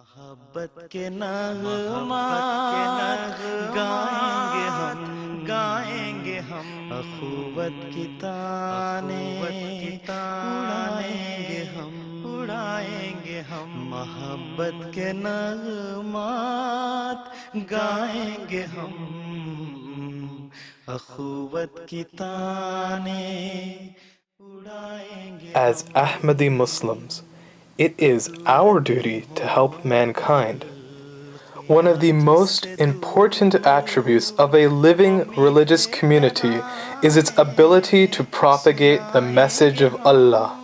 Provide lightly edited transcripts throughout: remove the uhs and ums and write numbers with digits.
मोहब्बत के नग़मात गाएंगे हम अख़ुवत की ताने उड़ाएंगे हम मोहब्बत के नग़मात गाएंगे हम अख़ुवत की ताने उड़ाएंगे। As Ahmadi Muslims, it is our duty to help mankind. One of the most important attributes of a living religious community is its ability to propagate the message of Allah.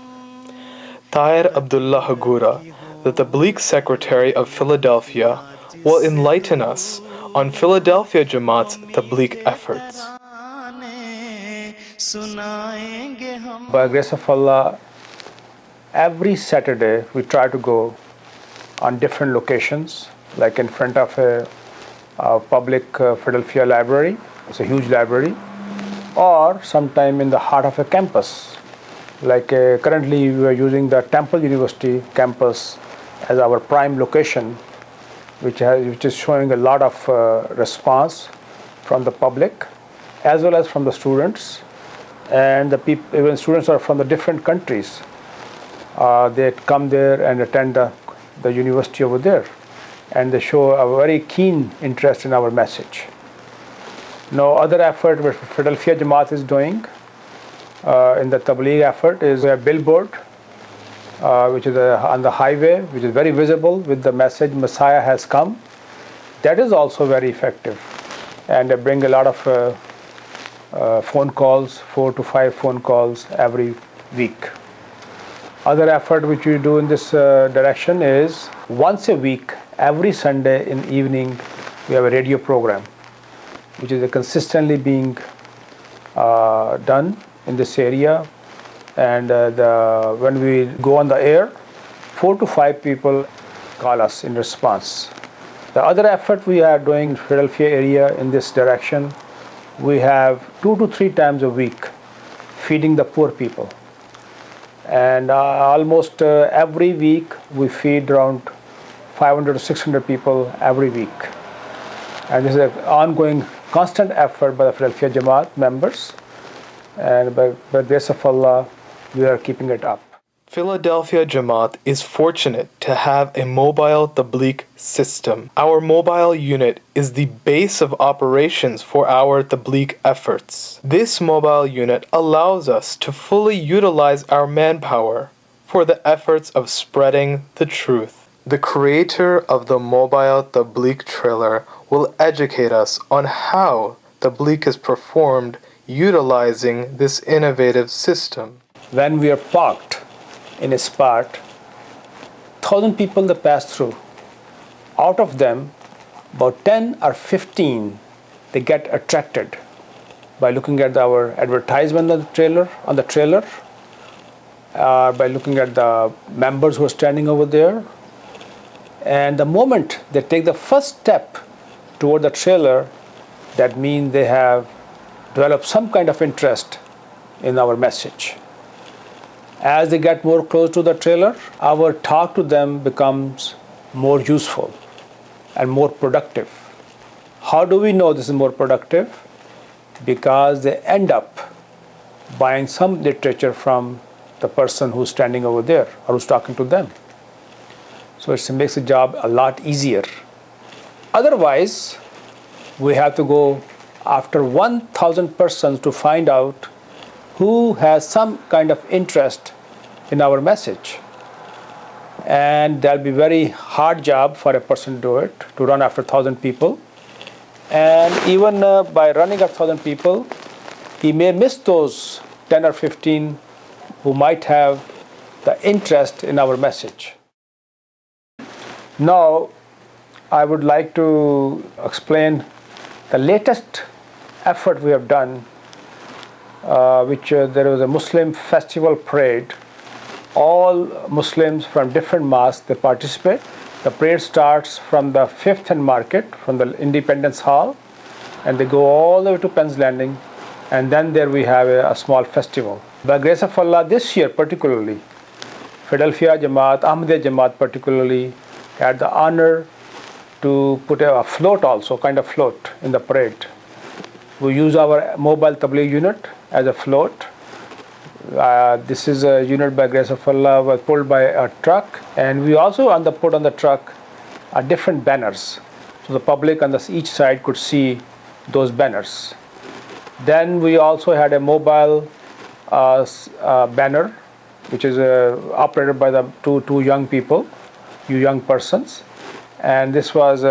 Tahir Abdullah Hagura, the Tabligh secretary of Philadelphia, will enlighten us on Philadelphia Jamaat's Tabligh efforts. By the grace of Allah, every Saturday we try to go on different locations, like in front of a public Philadelphia library, it's a huge library, or sometime in the heart of a campus. Like currently we are using the Temple University campus as our prime location, which is showing a lot of response from the public as well as from the students. And the people, even students are from the different countries. They come there and attend the university over there, and they show a very keen interest in our message. Now, other effort which Philadelphia Jamaat is doing in the Tabligh effort is a billboard, which is on the highway, which is very visible with the message Messiah has come. That is also very effective, and they bring a lot of phone calls, 4 to 5 phone calls every week. Other effort which we do in this direction is once a week, every Sunday in evening, we have a radio program, which is consistently being done in this area. And when we go on the air, 4 to 5 people call us in response. The other effort we are doing in the Philadelphia area in this direction, we have 2 to 3 times a week feeding the poor people. And almost every week we feed around 500 to 600 people every week. And this is an ongoing, constant effort by the Philadelphia Jamaat members. And by the grace of Allah, we are keeping it up. Philadelphia Jamaat is fortunate to have a mobile Tabligh system. Our mobile unit is the base of operations for our Tabligh efforts. This mobile unit allows us to fully utilize our manpower for the efforts of spreading the truth. The creator of the mobile Tabligh trailer will educate us on how Tabligh is performed utilizing this innovative system. When we are parked in a spot, 1,000 people that pass through. Out of them, about 10 or 15, they get attracted by looking at our advertisement on the trailer, by looking at the members who are standing over there. And the moment they take the first step toward the trailer, that means they have developed some kind of interest in our message. As they get more close to the trailer, our talk to them becomes more useful and more productive. How do we know this is more productive? Because they end up buying some literature from the person who's standing over there or who's talking to them. So it makes the job a lot easier. Otherwise, we have to go after 1,000 persons to find out who has some kind of interest in our message. And that'll be very hard job for a person to do it, to run after 1,000 people. And even by running after 1,000 people, he may miss those 10 or 15 who might have the interest in our message. Now, I would like to explain the latest effort we have done, there was a Muslim festival parade. All Muslims from different mosques, they participate. The parade starts from the 5th and Market, from the Independence Hall, and they go all the way to Penn's Landing, and then there we have a small festival. By the grace of Allah, this year particularly, Philadelphia Jamaat, Ahmadiyya Jamaat particularly, had the honor to put a float also, kind of float in the parade. We use our mobile Tabligh unit as a float. This is a unit by grace of Allah was pulled by a truck, and we also put on the truck different banners, so the public on each side could see those banners. Then we also had a mobile banner, which is operated by the two young people, young persons, and this was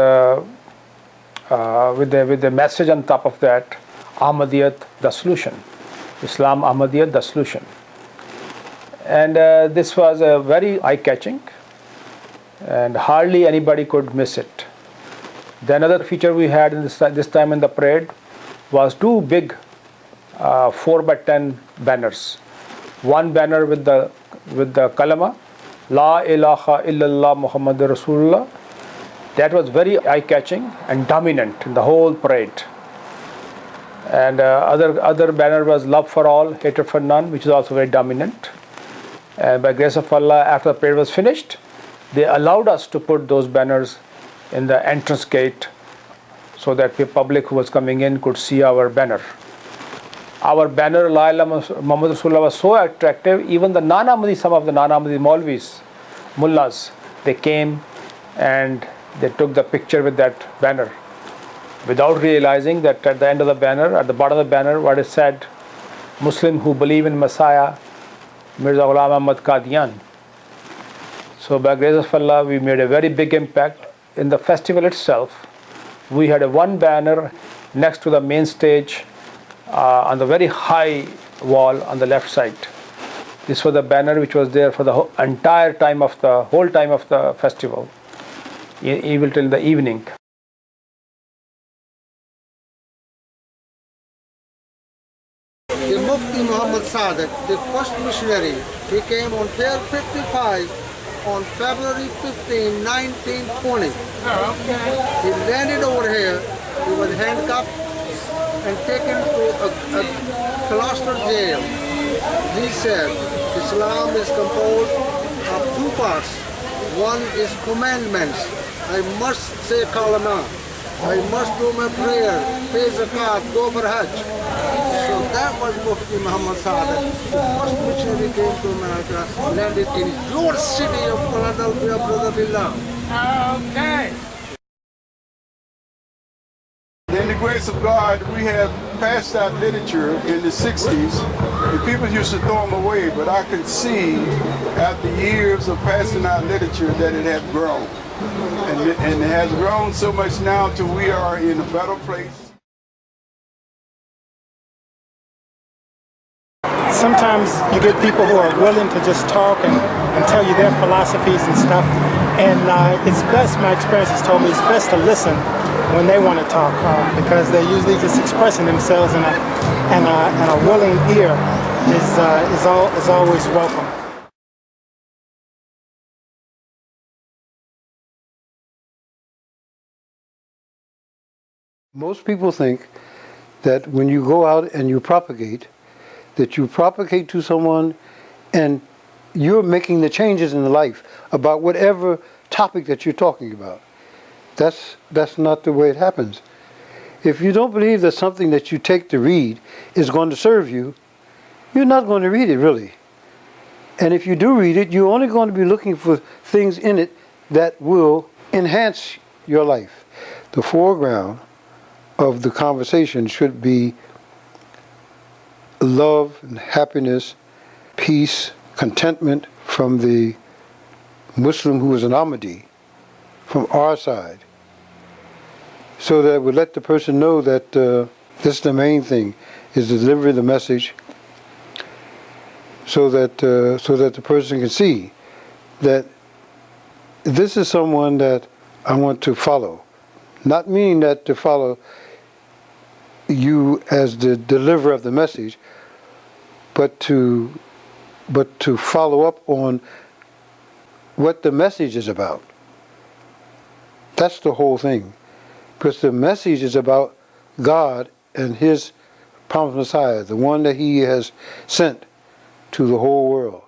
with the message on top of that, Ahmadiyya the solution, Islam Ahmadiyya the solution. And this was very eye-catching, and hardly anybody could miss it. The another feature we had in this time in the parade was two big 4x10 banners. One banner with the kalama, La ilaha illallah Muhammadur Rasulullah. That was very eye-catching and dominant in the whole parade. And other banner was Love for all, hatred for none, which is also very dominant. And by grace of Allah, after the parade was finished, they allowed us to put those banners in the entrance gate so that the public who was coming in could see our banner. Our banner, La ilaha Muhammad Rasulullah, was so attractive, even the non-Ahmadi, some of the non-Ahmadi Maulvis, Mullahs, they came and they took the picture with that banner without realizing that at the end of the banner, at the bottom of the banner, what it said, Muslim who believe in Messiah, Mirza Ghulam Ahmad Qadian. So by grace of Allah, we made a very big impact. In the festival itself, we had one banner next to the main stage on the very high wall on the left side. This was the banner which was there for the whole time of the festival, even till the evening. The Mufti Muhammad Sadr, the first missionary, he came on Pier 55 on February 15, 1920. He landed over here, he was handcuffed and taken to a cloister jail. He said, Islam is composed of two parts. One is commandments. I must say kalama. I must do my prayer, pay zakat, go for Hajj. So that was Mufti Muhammad Sadr. The first missionary came to America, landed in your city of Philadelphia, Brother Bilal. Okay. In the grace of God, we have passed out literature in the 60s. The people used to throw them away, but I could see after years of passing out literature that it had grown. And it has grown so much now till we are in a better place. Sometimes you get people who are willing to just talk and tell you their philosophies and stuff. And it's best, my experience has told me, it's best to listen when they want to talk because they're usually just expressing themselves, and a willing ear is always welcome. Most people think that when you go out and you propagate, that you propagate to someone and you're making the changes in life about whatever topic that you're talking about. That's not the way it happens. If you don't believe that something that you take to read is going to serve you, you're not going to read it really. And if you do read it, you're only going to be looking for things in it that will enhance your life. The foreground of the conversation should be love and happiness, peace, contentment from the Muslim who is an Ahmadi, from our side, so that we let the person know that this is the main thing, is to deliver the message, so that the person can see that this is someone that I want to follow. Not meaning that to follow you as the deliverer of the message, but to follow up on what the message is about. That's the whole thing. Because the message is about God and His promised Messiah, the one that He has sent to the whole world.